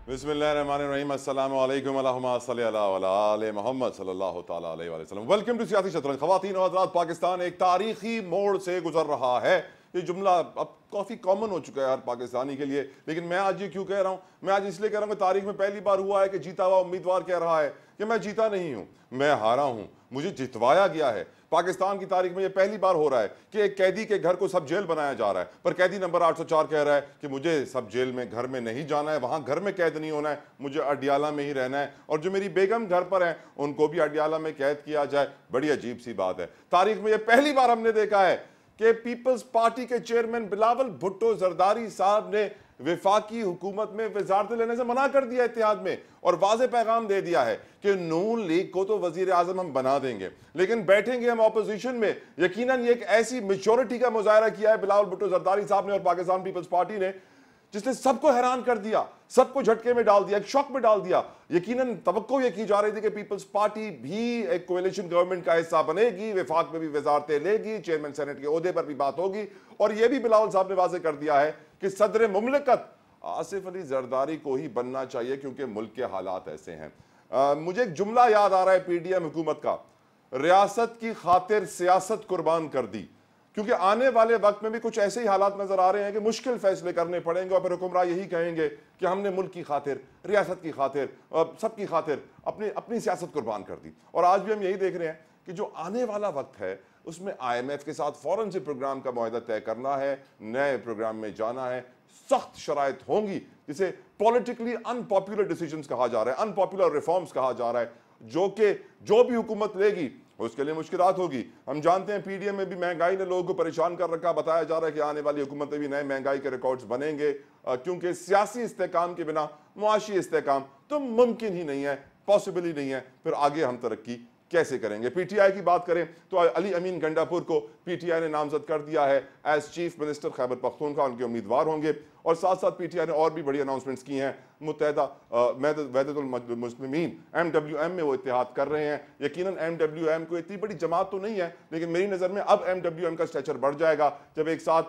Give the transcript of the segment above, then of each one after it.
बिस्मिल्लाहिर्रहमानिर्रहीम अस्सलामु अलैकुम अल्लाहुम्मा सल्लि अला आले मोहम्मद सल्लल्लाहु तआला अलैहि वसल्लम। वेलकम टू सियासी शतरंज। ख़वातीन और हज़रात, पाकिस्तान एक तारीखी मोड़ से गुजर रहा है। ये जुमला अब काफ़ी कॉमन हो चुका है हर पाकिस्तानी के लिए, लेकिन मैं आज ये क्यों कह रहा हूँ? मैं आज इसलिए कह रहा हूँ कि तारीख में पहली बार हुआ है कि जीता हुआ उम्मीदवार कह रहा है कि मैं जीता नहीं हूँ, मैं हारा हूँ, मुझे जितवाया गया है। पाकिस्तान की तारीख में यह पहली बार हो रहा है कि एक कैदी के घर को सब जेल बनाया जा रहा है, पर कैदी नंबर 804 कह रहा है कि मुझे सब जेल में घर में नहीं जाना है, वहां घर में कैद नहीं होना है, मुझे अडियाला में ही रहना है, और जो मेरी बेगम घर पर है उनको भी अडियाला में कैद किया जाए। बड़ी अजीब सी बात है। तारीख में यह पहली बार हमने देखा है कि पीपल्स पार्टी के चेयरमैन बिलावल भुट्टो जरदारी साहब ने वफाकी हुकूमत में वजारत लेने से मना कर दिया इत्तेहाद में, और वाज़े पैगाम दे दिया है कि नून लीग को तो वजीर आजम हम बना देंगे, लेकिन बैठेंगे हम ऑपोजिशन में। यकीनन ये एक ऐसी मेच्योरिटी का मुजाहरा किया है बिलावल भुट्टो जरदारी साहब ने और पाकिस्तान पीपल्स पार्टी ने, जिसने सबको हैरान कर दिया, सबको झटके में डाल दिया, एक शॉक में डाल दिया। यकीनन तवक्को ये की जा रही थी कि पीपल्स पार्टी भी एक कोएलिशन गवर्नमेंट का हिस्सा बनेगी, वफाक में भी वजारतें लेगी, चेयरमैन सेनेट के ओहदे पर भी बात होगी, और यह भी बिलावल साहब ने वाज़े कर दिया है कि सदर मुमलिकत आसिफ अली जरदारी को ही बनना चाहिए क्योंकि मुल्क के हालात ऐसे हैं। मुझे एक जुमला याद आ रहा है पीडीएम हुकूमत का, रियासत की खातिर सियासत कुर्बान कर दी, क्योंकि आने वाले वक्त में भी कुछ ऐसे ही हालात नजर आ रहे हैं कि मुश्किल फैसले करने पड़ेंगे और फिर हुक्मरान यही कहेंगे कि हमने मुल्क की खातिर, रियासत की खातिर, सबकी खातिर अपनी अपनी सियासत कुर्बान कर दी। और आज भी हम यही देख रहे हैं कि जो आने वाला वक्त है उसमें IMF के साथ फौरन से प्रोग्राम का मुआहदा तय करना है, नए प्रोग्राम में जाना है, सख्त शराइत होंगी जिसे पॉलिटिकली अनपॉपुलर डिसीजंस कहा जा रहा है, अनपॉपुलर रिफॉर्म्स कहा जा रहा है, जो भी हुकूमत लेगी उसके लिए मुश्किलात होगी। हम जानते हैं पीडीएम में भी महंगाई ने लोगों को परेशान कर रखा। बताया जा रहा है कि आने वाली हुकूमत में भी नए महंगाई के रिकॉर्ड्स बनेंगे, क्योंकि सियासी इस्तेकाम के बिना मुआशी इस्तेकाम तो मुमकिन ही नहीं है, पॉसिबल ही नहीं है। फिर आगे हम तरक्की कैसे करेंगे? पीटीआई की बात करें तो अली अमीन गंडापुर को पीटीआई ने नामजद कर दिया है as chief minister Khyber Pakhtunkhwa, उनके उम्मीदवार होंगे। और साथ साथ पीटीआई ने और भी बड़ी अनाउंसमेंट्स की हैं। मुत्तहदा वहदतुल मुस्लिमीन MWM में वो इत्तेहाद कर रहे हैं। यकीनन MWM को इतनी बड़ी जमात तो नहीं है, लेकिन मेरी नज़र में अब MWM का स्ट्रेचर बढ़ जाएगा जब एक साथ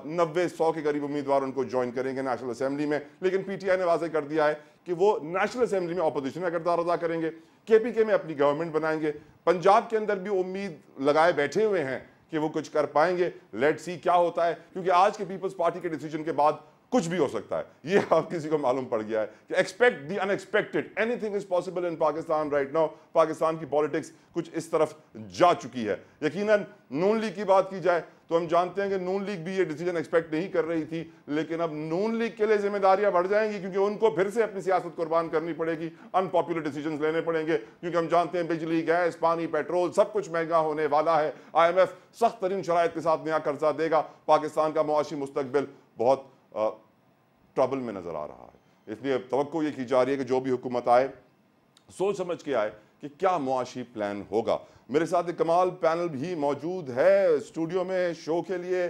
90-100 के करीब उम्मीदवार उनको ज्वाइन करेंगे नेशनल असेंबली में। लेकिन पीटीआई ने वाज़ेह कर दिया है कि वो नेशनल असेंबली में अपोजिशन का किरदार अदा करेंगे, KPK में अपनी गवर्नमेंट बनाएंगे। पंजाब के अंदर भी उम्मीद लगाए बैठे हुए हैं कि वो कुछ कर पाएंगे। लेट्स सी क्या होता है, क्योंकि आज के पीपल्स पार्टी के डिसीजन के बाद कुछ भी हो सकता है, ये आप किसी को मालूम पड़ गया है कि expect the unexpected, anything is possible in Pakistan right now. Pakistan की पॉलिटिक्स कुछ इस तरफ जा चुकी है। यकीनन नून लीग की बात की जाए तो हम जानते हैं कि नून लीग भी ये डिसीजन एक्सपेक्ट नहीं कर रही थी, लेकिन अब नून लीग के लिए जिम्मेदारियां बढ़ जाएंगी, क्योंकि उनको फिर से अपनी सियासत कुर्बान करनी पड़ेगी, अनपॉपुलर डिसीजंस लेने पड़ेंगे, क्योंकि हम जानते हैं बिजली, गैस, पानी, पेट्रोल सब कुछ महंगा होने वाला है। IMF सख्त तरीन शराइत के साथ नया कर्जा देगा। पाकिस्तान का मुआशी मुस्तकबिल बहुत ट्रबल में नजर आ रहा है। इसलिए तवक्को ये की जा रही है कि जो भी हुकूमत आए सोच समझ के आए कि क्या मुआशी प्लान होगा। मेरे साथ एक कमाल पैनल भी मौजूद है स्टूडियो में शो के लिए।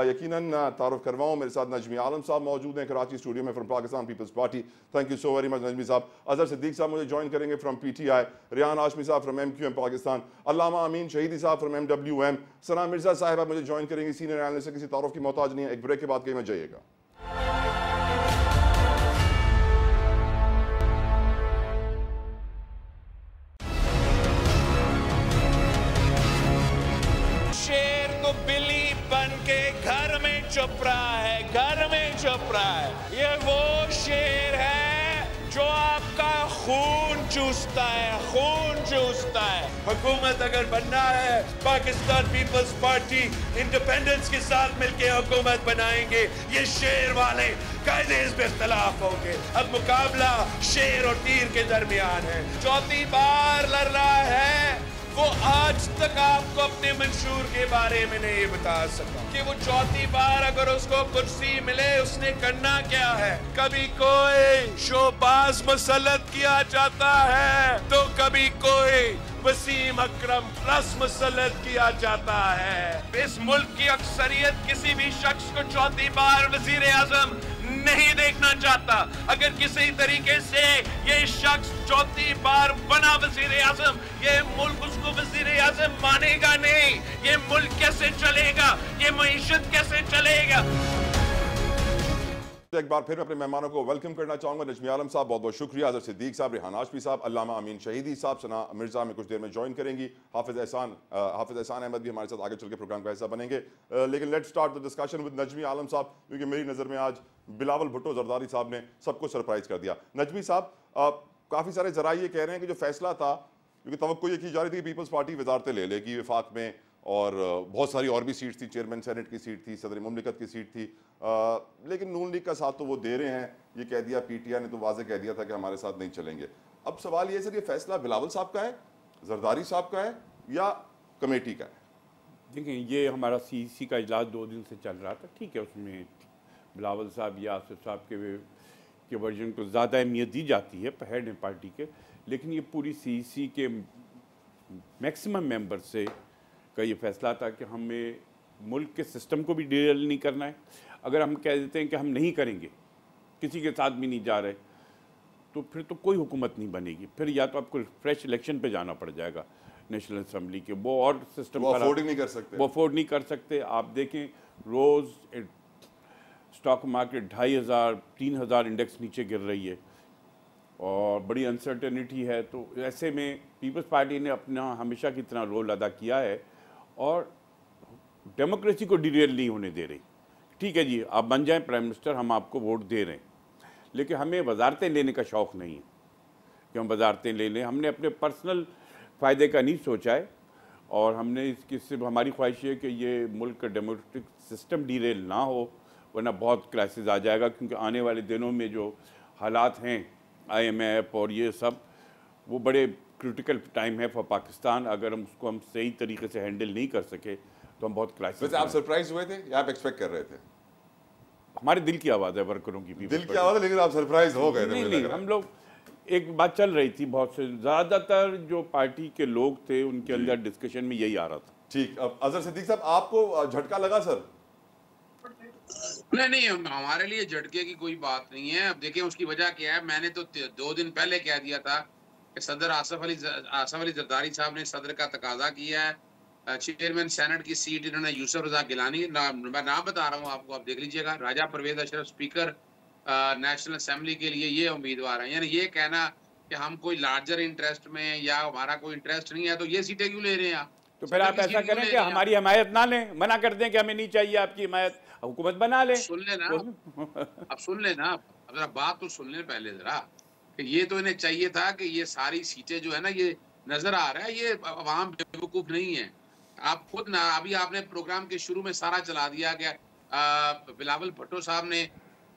यकीनन तारुफ करवाऊँ, मेरे साथ नजमी आलम साहब मौजूद हैं कराची स्टूडियो में from Pakistan Peoples Party. Thank you so very much Najmi sahab. Azhar Siddique साहब मुझे ज्वाइन करेंगे फ्रॉम PTI, रियान हाशमी साहब फ्रॉम MQM पाकिस्तान, अल्लामा अमीन शहीदी साहब फ्रॉम MWM, सना मिर्जा साहिबा मुझे ज्वाइन करेंगे, सीनियर एनालिस्ट, किसी तारुफ की मोहताज नहीं है। एक ब्रेक के बाद कहीं मत जाइएगा। बिल्ली बन के घर में छुप रहा है, घर में छुप रहा है। ये वो शेर है जो आपका खून चूसता है, खून चूसता है। हुकूमत अगर बनना है, पाकिस्तान पीपल्स पार्टी इंडिपेंडेंस के साथ मिलके हुकूमत बनाएंगे। ये शेर वाले कायदे इस पे इख्तलाफ होंगे। अब मुकाबला शेर और तीर के दरमियान है। चौथी बार लड़ रहा है वो, आज तक आपको अपने मंशूर के बारे में नहीं बता सका कि वो चौथी बार अगर उसको कुर्सी मिले उसने करना क्या है। कभी कोई शोबाज मुसल्लत किया जाता है तो कभी कोई वसीम अकरम प्लस मुसल्लत किया जाता है। इस मुल्क की अक्सरियत किसी भी शख्स को चौथी बार वजीर आजम नहीं देखना चाहता। अगर किसी तरीके से ये शख्स चौथी बार बना वजीर आजम, ये मुल्क उसको वजीर आजम मानेगा नहीं। ये मुल्क कैसे चलेगा, ये मईशत कैसे चलेगा? एक बार फिर मैं अपने मेहमानों को वेलकम करना चाहूंगा। नजमी आलम साहब बहुत बहुत शुक्रिया, अजहर सिद्दीक साहब, रेहान हाशमी साहब, अल्लामा अमीन शहीदी साहब, सना मिर्जा में कुछ देर में ज्वाइन करेंगी, हाफिज एहसान अहमद भी हमारे साथ आगे चल के प्रोग्राम का हिस्सा बनेंगे। लेकिन let's start the discussion with Najmi Alam साहब, क्योंकि मेरी नज़र में आज बिलावल भुट्टो जरदारी साहब ने सबको सरप्राइज कर दिया। नजमी साहब, काफ़ी सारे जरा ये कह रहे हैं कि जो फैसला था, क्योंकि तवक्को ये की जा रही थी कि पीपल्स पार्टी वजारतें ले लेगी वफाक में, और बहुत सारी और भी सीट्स थी, चेयरमैन सेनेट की सीट थी, सदर मुमलिकत की सीट थी, लेकिन नून लीग का साथ तो वो दे रहे हैं। ये कह दिया, पीटीआई ने तो वाजे कह दिया था कि हमारे साथ नहीं चलेंगे। अब सवाल ये सर, ये फैसला बिलावल साहब का है, जरदारी साहब का है, या कमेटी का है? देखें, ये हमारा सीईसी का इजलास 2 दिन से चल रहा था, ठीक है, उसमें बिलावल साहब या आसिफ साहब के वर्जन को ज़्यादा अहमियत दी जाती है, हेड हैं पार्टी के, लेकिन ये पूरी सीईसी के मैक्सिमम मेंबर से का ये फैसला था कि हमें मुल्क के सिस्टम को भी डिरेल नहीं करना है। अगर हम कह देते हैं कि हम नहीं करेंगे, किसी के साथ भी नहीं जा रहे, तो फिर तो कोई हुकूमत नहीं बनेगी। फिर या तो आपको फ्रेश इलेक्शन पे जाना पड़ जाएगा नेशनल असम्बली के, वो और सिस्टम वो अफोर्ड नहीं कर सकते, वो अफोर्ड नहीं कर सकते। आप देखें, रोज़ स्टॉक मार्केट 2500-3000 इंडेक्स नीचे गिर रही है और बड़ी अनसर्टेनिटी है। तो ऐसे में पीपल्स पार्टी ने अपना हमेशा की तरह रोल अदा किया है और डेमोक्रेसी को डिरेल नहीं होने दे रही। ठीक है जी, आप बन जाएं प्राइम मिनिस्टर, हम आपको वोट दे रहे हैं, लेकिन हमें वजारतें लेने का शौक़ नहीं है कि हम वजारतें ले लें। हमने अपने पर्सनल फ़ायदे का नहीं सोचा है, और हमने इसकी सिर्फ हमारी ख्वाहिश है कि ये मुल्क का डेमोक्रेटिक सिस्टम डिरेल ना हो, वरना बहुत क्राइसिस आ जाएगा। क्योंकि आने वाले दिनों में जो हालात हैं, IMF और ये सब, वो बड़े क्रिटिकल टाइम है फॉर पाकिस्तान। अगर हम उसको सही तरीके से हैंडल नहीं कर सके तो हम बहुत क्राइसिस। वैसे आप सरप्राइज हुए थे या आप एक्सपेक्ट कर रहे थे? हमारे दिल की आवाज़ है वर्करों की, दिल की आवाज़ है, लेकिन आप सरप्राइज हो गए थे? नहीं, हम लोग, एक बात चल रही थी, बहुत से ज़्यादातर जो पार्टी के लोग थे उनके अंदर डिस्कशन में यही आ रहा था। ठीक, अब अजहर सिद्दीक साहब, आपको झटका लगा सर? नहीं, हमारे लिए झटके की कोई बात नहीं है। अब देखिए उसकी वजह क्या है। मैंने तो 2 दिन पहले कह दिया था कि सदर आसफ अली जरदारी साहब ने सदर का तकाजा किया है। चेयरमैन सेनेट की सीट इन्होंने यूसुफ रजा गिलानी, मैं नाम बता रहा हूँ आपको, आप देख लीजिएगा, Raja Pervez Ashraf speaker national assembly के लिए ये उम्मीदवार हैं। यानी ये कहना कि हम कोई लार्जर इंटरेस्ट में या हमारा कोई इंटरेस्ट नहीं है तो ये सीटें क्यों ले रहे हैं आप? तो फिर आप ऐसा करें कि हमारी हिमायत ना लें, मना कर दें कि हमें नहीं चाहिए आपकी हिमायत, हुकूमत बना लें। सुन लेना अब सुन लेना, अब जरा बात तो सुन लें पहले जरा, कि ये तो इन्हें चाहिए था कि ये सारी सीटें जो है ना, ये नजर आ रहा है ये अवाम बेवकूफ नहीं है। आप खुद ना, अभी आपने प्रोग्राम के शुरू में सारा चला दिया कि बिलावल भुट्टो साहब ने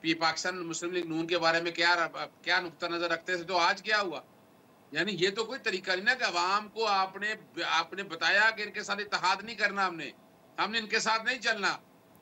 पाकिस्तान मुस्लिम लीग नून के बारे में क्या नुक्ता नजर रखते थे, तो आज क्या हुआ? यानी ये तो कोई तरीका नहीं ना कि अवाम को आपने बताया कि इनके साथ इत्तेहाद नहीं करना, हमने इनके साथ नहीं चलना,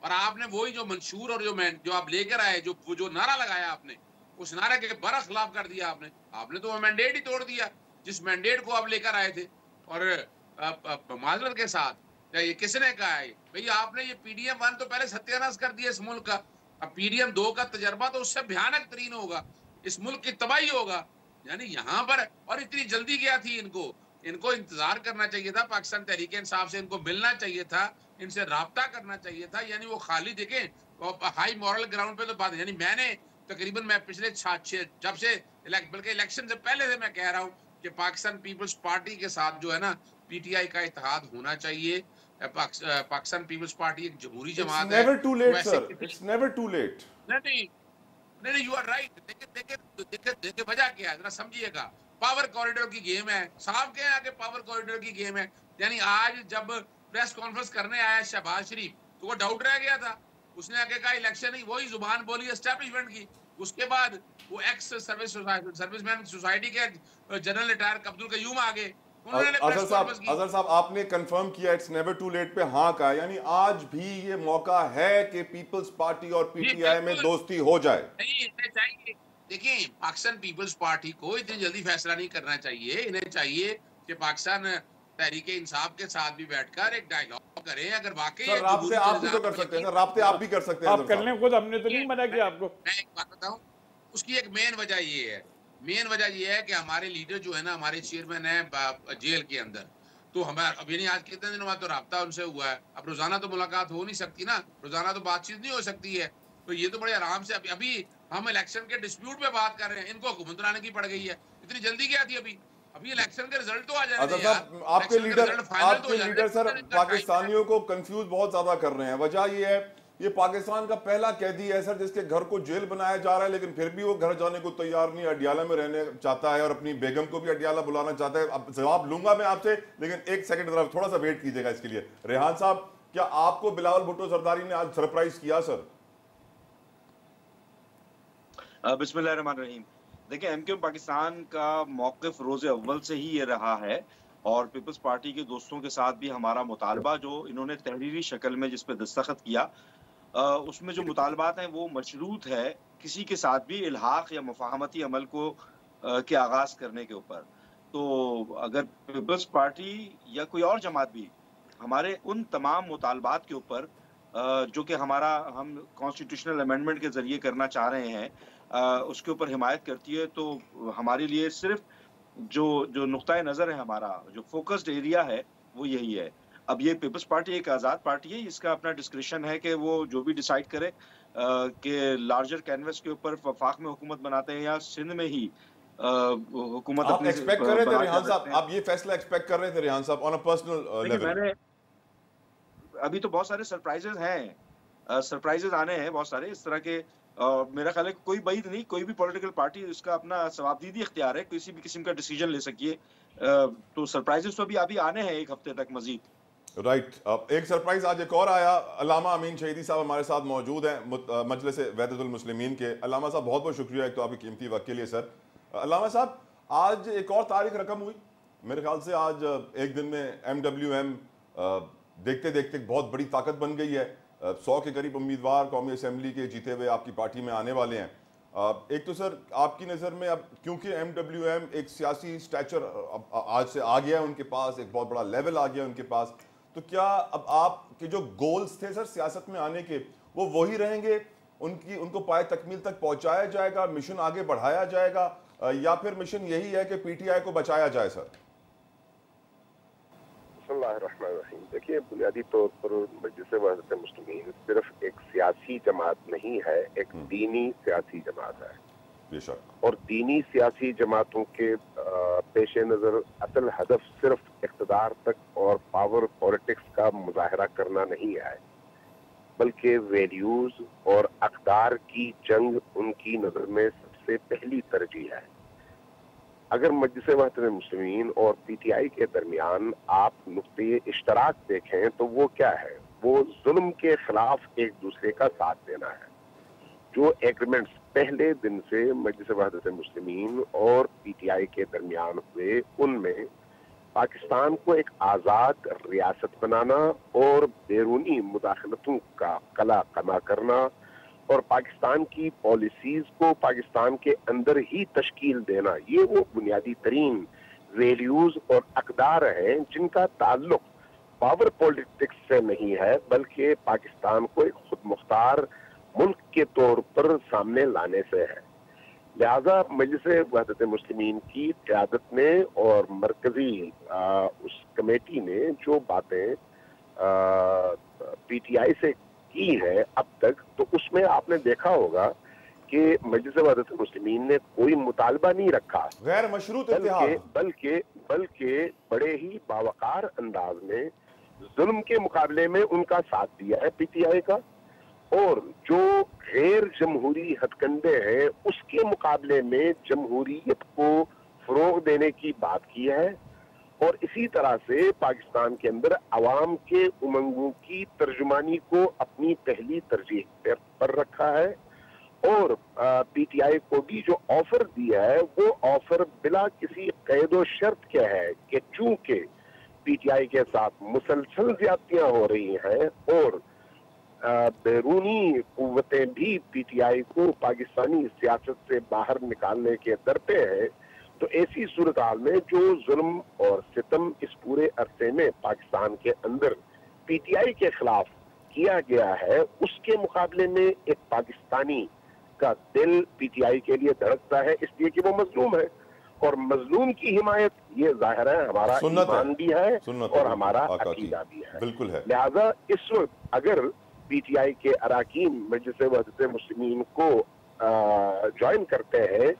और आपने वही जो मंशूर और जो आप लेकर आए, जो नारा लगाया आपने, उस नारे के बरखिलाफ कर दिया आपने तो वो मैंडेट ही तोड़ दिया जिस मैंडेट को आप लेकर आए थे। और माजरत के साथ ये किसने कहा है भाई, आपने ये PDM 1 तो पहले सत्यानाश कर दिया इस मुल्क का, अब PDM 2 का तजर्बा तो उससे भयानक तरीन होगा, इस मुल्क की तबाही होगा। यानी यहाँ पर, और इतनी जल्दी क्या थी इनको इंतजार करना चाहिए था, पाकिस्तान तहरीक इंसाफ से इनको मिलना चाहिए था, इनसे राब्ता करना चाहिए था। यानी वो खाली देखें हाई मॉरल ग्राउंड पे तो बात है। यानी मैंने तकरीबन मैं पिछले जब से बल्कि इलेक्शन से पहले से मैं कह रहा हूँ कि पाकिस्तान पीपल्स पार्टी के साथ जो है ना PTI का इत्तेहाद होना चाहिए। पाकिस्तान पीपल्स पार्टी एक जमहूरी जमात है। Never too late sir, it's never too late. नहीं, यू आर राइट। देखिए वजह क्या है, जरा समझिएगा। पावर कॉरिडोर की गेम है, साहब के आगे पावर कॉरिडोर की गेम है। यानी आज जब प्रेस कॉन्फ्रेंस करने आया शहबाज शरीफ तो वो डाउट रह गया था, उसने आगे कहा इलेक्शन ही, वही जुबान बोली एस्टैब्लिशमेंट की। उसके बाद वो एक्स सर्विसमैन सोसाइटी के जनरल रिटायर अब्दुल कयूम आ गए, अजहर साहब आपने कंफर्म किया इट्स नेवर टू लेट पे हाँ का, यानी आज भी ये मौका है कि पीपल्स पार्टी और PTI में दोस्ती हो जाए। नहीं, इन्हें चाहिए, देखिए पाकिस्तान पीपल्स पार्टी को इतनी जल्दी फैसला नहीं करना चाहिए। इन्हें चाहिए कि पाकिस्तान तहरीक इंसाफ के साथ भी बैठकर एक डायलॉग करें। अगर वाकई राब्ते आप भी तो कर सकते हैं सर, राब्ते आप भी कर सकते हैं, आप कर लें खुद, हमने तो नहीं मना किया आपको। मैं एक बात बताऊं, उसकी एक मेन वजह ये है कि हमारे लीडर जो है ना, हमारे चेयरमैन है जेल के अंदर, तो हमारा अभी नहीं, आज कितने दिनों बाद तो राब्ता उनसे हुआ है। अब रोजाना तो मुलाकात हो नहीं सकती ना, रोजाना तो बातचीत नहीं हो सकती है, तो ये तो बड़े आराम से अभी हम इलेक्शन के डिस्प्यूट पे बात कर रहे हैं, इनको हुकूमत बनाने की पड़ गई है। इतनी जल्दी क्या थी? अभी इलेक्शन के रिजल्ट तो आ जाने अच्छा दे यार। साहब, आपके लीडर सर पाकिस्तानियों को कंफ्यूज बहुत ज्यादा कर रहे हैं। वजह ये है, ये पाकिस्तान का पहला कैदी है सर जिसके घर को जेल बनाया जा रहा है, लेकिन फिर भी वो घर जाने को तैयार नहीं, अडियाला में रहने चाहता है और अपनी बेगम को भी अडियाला बुलाना चाहता है। अब जवाब लूंगा मैं आपसे, लेकिन एक सेकंड जरा थोड़ा सा वेट कीजिएगा इसके लिए। रेहान साहब, क्या आपको बिलावल भुट्टो जरदारी ने आज सरप्राइज किया सर? बिस्मिल्लाहिर्रहमानिर्रहीम। देखिए, एमक्यू पाकिस्तान का मौक़िफ़ रोज़े अव्वल से ही ये रहा है और पीपल्स पार्टी के दोस्तों के साथ भी हमारा मुतालबा जो इन्होंने तहरीरी शक्ल में जिस पे दस्तखत किया, उसमें जो मुतालबात हैं वो मशरूत है किसी के साथ भी इल्हाक़ या मुफ़ाहमती अमल को के आगाज़ करने के ऊपर। तो अगर पीपल्स पार्टी या कोई और जमात भी हमारे उन तमाम मुतालबात के ऊपर जो कि हम कॉन्स्टिट्यूशनल अमेंडमेंट के ज़रिए करना चाह रहे हैं, उसके ऊपर हिमायत करती है, तो हमारे लिए सिर्फ जो नुक्ता नज़र है, हमारा जो फोकस्ड एरिया है वो यही है। अब ये पीपल्स पार्टी एक आज़ाद पार्टी है, इसका अपना डिस्क्रिशन है कि वो जो भी डिसाइड करे कि लार्जर कैनवस के ऊपर वफाक में हुकूमत बनाते हैं या सिंध में ही हुकूमत आप एक्सपेक्ट कर रहे थे रेहान साहब, आप ये फैसला एक्सपेक्ट कर रहे थे रेहान साहब ऑन अ पर्सनल लेवल? मैंने अभी तो बहुत सारे सरप्राइजेज हैं, सरप्राइजेज आने हैं बहुत सारे इस तरह के। मेरा ख्याल है कोई बईद नहीं, कोई भी पॉलिटिकल पार्टी उसका अपना सवाबदीदी इख्तियार है, किसी भी किस्म का डिसीजन ले सकिए। तो सरप्राइजेस तो अभी आने हैं एक हफ्ते तक मजीद। राइट, एक सरप्राइज आज एक और आया। अल्लामा अमीन शहीदी साहब हमारे साथ मौजूद हैं, मजलिस वहदतुल मुस्लिमीन के। अल्लामा साहब बहुत बहुत शुक्रिया एक तो आपकी कीमती वक्त के लिए सर। अल्लामा साहब, आज एक और तारीख रकम हुई, मेरे ख्याल से आज एक दिन में MWM देखते देखते बहुत बड़ी ताकत बन गई है। 100 के करीब उम्मीदवार कौमी असेंबली के जीते हुए आपकी पार्टी में आने वाले हैं। एक तो सर आपकी नज़र में अब क्योंकि MWM एक सियासी स्टैचर आज से आ गया है उनके पास, एक बहुत बड़ा लेवल आ गया है उनके पास, तो क्या अब आपके जो गोल्स थे सर सियासत में आने के वो वही रहेंगे, उनको पाए तकमील तक पहुंचाया जाएगा, मिशन आगे बढ़ाया जाएगा, या फिर मिशन यही है कि PTI को बचाया जाए सर? देखिए, बुनियादी तौर पर मजलिस वहदत मुस्लिमीन सिर्फ एक सियासी जमात नहीं है, एक दीनी सियासी जमात है। बेशक। और दीनी सियासी जमातों के पेश नज़र असल हदफ सिर्फ इक़्तिदार तक और पावर पॉलिटिक्स का मुजाहरा करना नहीं है, बल्कि वैल्यूज और अक़दार की जंग उनकी नज़र में सबसे पहली तरजीह है। अगर मजलिस वहदत मुस्लिमीन और PTI के दरमियान आप नुक्ते इश्तराक देखें तो वो क्या है? वो जुल्म के खिलाफ एक दूसरे का साथ देना है। जो एग्रीमेंट्स पहले दिन से मजलिस वहदत मुस्लिमीन और PTI के दरमियान हुए, उनमें पाकिस्तान को एक आज़ाद रियासत बनाना और बैरूनी मुदाखलतों का कला कमा करना और पाकिस्तान की पॉलिसीज को पाकिस्तान के अंदर ही तश्कील देना, ये वो बुनियादी तरीन वैल्यूज और अक़दार हैं जिनका ताल्लुक पावर पॉलिटिक्स से नहीं है, बल्कि पाकिस्तान को एक खुद मुख्तार मुल्क के तौर पर सामने लाने से है। लिहाजा मजलिस वहदत मुस्लिमीन की क़यादत ने और मरकजी उस कमेटी ने जो बातें PTI से की है अब तक, तो उसमें आपने देखा होगा कि मजलिस वहदत मुस्लिमीन ने कोई मुतालबा नहीं रखा गैर मशरूत बल्कि बड़े ही बावकार अंदाज में जुल्म के मुकाबले में उनका साथ दिया है PTI का, और जो गैर जमहूरी हथकंडे हैं उसके मुकाबले में जमहूरियत को फरोग देने की बात की है। और इसी तरह से पाकिस्तान के अंदर अवाम के उमंगों की तर्जुमानी को अपनी पहली तरजीह पर रखा है। और PTI को भी जो ऑफर दिया है वो ऑफर बिला किसी कैदो शर्त के है कि चूंकि PTI के साथ मुसलसल ज्यादतियां हो रही हैं और बैरूनी कुव्वतें भी PTI को पाकिस्तानी सियासत से बाहर निकालने के दरपे हैं, तो ऐसी सूरत हाल में जो जुल्म और सितम इस पूरे अरसे में पाकिस्तान के अंदर PTI के खिलाफ किया गया है, उसके मुकाबले में एक पाकिस्तानी का दिल PTI के लिए धड़कता है, इसलिए कि वो मजलूम है। और मजलूम की हिमायत ये जाहिर है हमारा ईमान भी है और हमारा अकीदा भी है। बिल्कुल है। लिहाजा इस वक्त अगर PTI के अराकीन मजलिस वहदत मुस्लिमीन को ज्वाइन करते हैं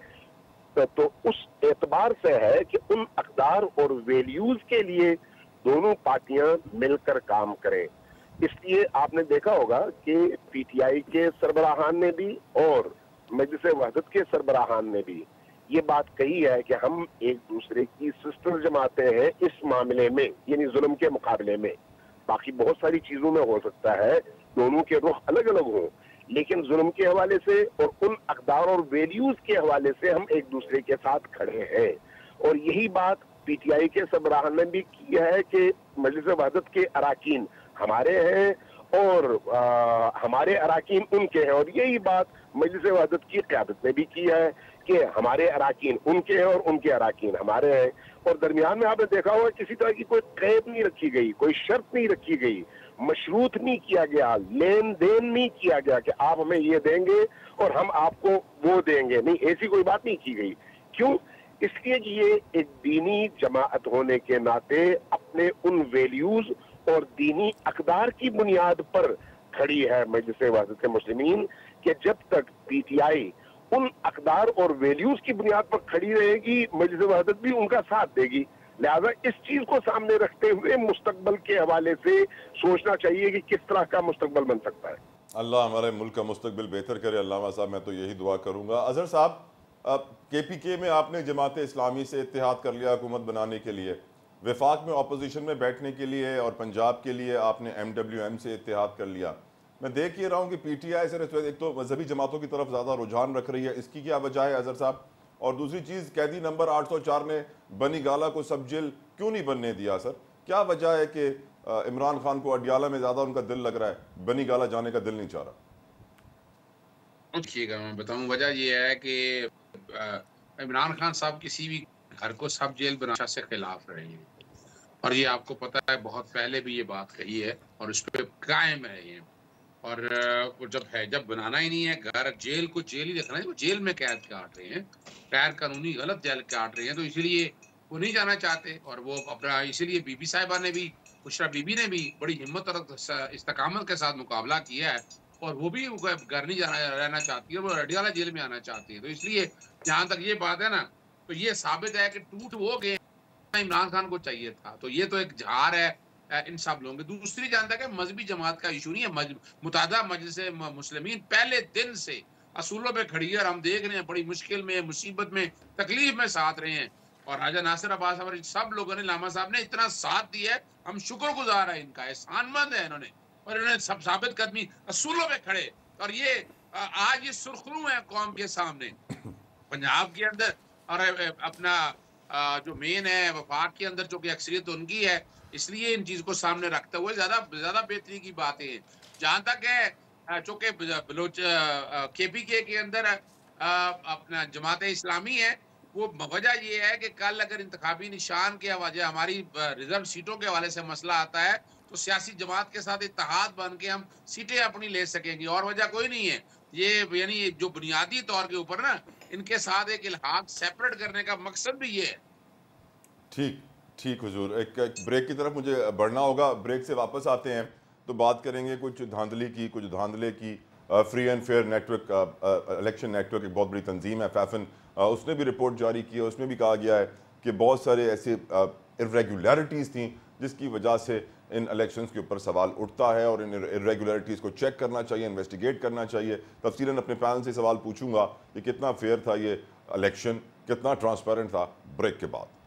तो उस एतबार से है कि उन अक़दार और वैल्यूज के लिए दोनों पार्टियां मिलकर काम करें। इसलिए आपने देखा होगा कि PTI के सरबराहान ने भी और मजलिस वहदत के सरबराहान ने भी ये बात कही है कि हम एक दूसरे की सिस्टर जमाते हैं इस मामले में, यानी जुल्म के मुकाबले में। बाकी बहुत सारी चीजों में हो सकता है दोनों के रुख अलग अलग हों, लेकिन जुल्म के हवाले से और उन अक़दार और वैल्यूज के हवाले से हम एक दूसरे के साथ खड़े हैं। और यही बात PTI के सरबराहान ने भी की है कि मजलिस वहदत के अराकीन हमारे हैं और हमारे अराकीन उनके हैं, और यही बात मजलिस वहदत की क़यादत ने भी की है कि हमारे अराकीन उनके हैं और उनके अराकीन हमारे हैं। और दरमियान में आपने देखा होगा किसी तरह की कोई कैद नहीं रखी गई, कोई शर्त नहीं रखी गई, मशरूत नहीं किया गया, लेन देन नहीं किया गया कि आप हमें ये देंगे और हम आपको वो देंगे, नहीं, ऐसी कोई बात नहीं की गई। क्यों? इसलिए कि ये एक दीनी जमाअत होने के नाते अपने उन वैल्यूज और दीनी अक़दार की बुनियाद पर खड़ी है मजलिस वहदत मुस्लिमीन, कि जब तक PTI उन अक़दार और वैल्यूज की बुनियाद पर खड़ी रहेगी मजलिस वहदत भी उनका साथ देगी। लिहाजा इस चीज को सामने रखते हुए मुस्तकबल के हवाले से सोचना चाहिए कि किस तरह का मुस्तकबल बन सकता है। अल्लाह हमारे मुल्क का मुस्तकबिल बेहतर करे। अल्लामा साहब, मैं तो यही दुआ करूँगा। अजहर साहब, KPK में आपने जमात इस्लामी से इत्तेहाद कर लिया हुकूमत बनाने के लिए, वफाक में अपोजिशन में बैठने के लिए, और पंजाब के लिए आपने MWM से इत्तेहाद कर लिया। मैं देख ये रहा हूँ कि PTI सिर्फ एक तो मजहबी जमातों की तरफ ज़्यादा रुझान रख रही है, इसकी क्या वजह है अजहर साहब? और दूसरी चीज़, कैदी नंबर 804 ने बनी गाला को सब जेल क्यों नहीं बनने दिया सर? क्या वजह है कि इमरान खान को अडियाला में ज़्यादा उनका दिल लग रहा है, बनी गाला जाने का दिल नहीं चाह रहा? देखिएगा, मैं बताऊं, वजह यह है कि इमरान खान साहब किसी भी घर को सब जेल बनाने से खिलाफ रहे हैं, और ये आपको पता है, बहुत पहले भी ये बात कही है और उस पर कायम रहे हैं। और जब बनाना ही नहीं है घर, जेल को जेल ही रखना है, वो जेल में कैद काट रहे हैं, गैर कानूनी गलत जेल काट रहे हैं, तो इसीलिए वो नहीं जाना चाहते। और वो अपना इसीलिए बीबी साहिबा ने भी, बुशरा बीबी ने भी बड़ी हिम्मत और इस्तकामत के साथ मुकाबला किया है, और वो भी घर नहीं रहना चाहती है, वो अडियाला जेल में आना चाहती है। तो इसलिए जहाँ तक ये बात है ना, तो ये साबित है कि टूट वो गए इमरान खान को चाहिए था। तो ये तो एक झार है इन सब लोगों की। दूसरी जानता है कि मजहबी जमात का इशू नहीं है, मुतादा मजलिस मुस्लिमीन पहले दिन से असूलों पे खड़ी है, और हम देख रहे हैं बड़ी मुश्किल में, मुसीबत में, तकलीफ में साथ रहे हैं। और राजा नासिर अब्बास और सब लोगों ने, लामा साहब ने इतना साथ दिया है, हम शुक्रगुजार है इनका, एहसानमंद है इन्होंने, और इन्होंने सब साबित कदमी असूलों पे खड़े। और ये आज ये सुर्खरू है कौम के सामने पंजाब के अंदर, और अपना जो मेन है वफाक के अंदर, जो कि अक्सरियत उनकी है, इसलिए इन चीज को सामने रखते हुए ज्यादा बेहतरी की बातें हैं। जहां तक है चूंकि बलोच KPK के अंदर अपना जमात इस्लामी है, वो वजह ये है कि कल अगर इंतखाबी निशान के हवाले, हमारी रिजर्व सीटों के हवाले से मसला आता है, तो सियासी जमात के साथ इत्तेहाद बन के हम सीटें अपनी ले सकेंगे, और वजह कोई नहीं है। ये यानी जो बुनियादी तौर के ऊपर ना इनके साथ एक इल्हाक सेपरेट करने का मकसद भी ये है। ठीक हुजूर, एक ब्रेक की तरफ मुझे बढ़ना होगा। ब्रेक से वापस आते हैं तो बात करेंगे कुछ धांधली की, कुछ धांधले की। Free and fair network, election network एक बहुत बड़ी तंजीम है, फैफन, उसने भी रिपोर्ट जारी की है। उसमें भी कहा गया है कि बहुत सारे ऐसे इर्रेगुलरिटीज़ थी जिसकी वजह से इन इलेक्शंस के ऊपर सवाल उठता है, और इन इर्रेगुलरिटीज़ को चेक करना चाहिए, इन्वेस्टिगेट करना चाहिए। तफसीलन अपने पैनल से सवाल पूछूंगा कि कितना फेयर था ये इलेक्शन, कितना ट्रांसपेरेंट था। ब्रेक के बाद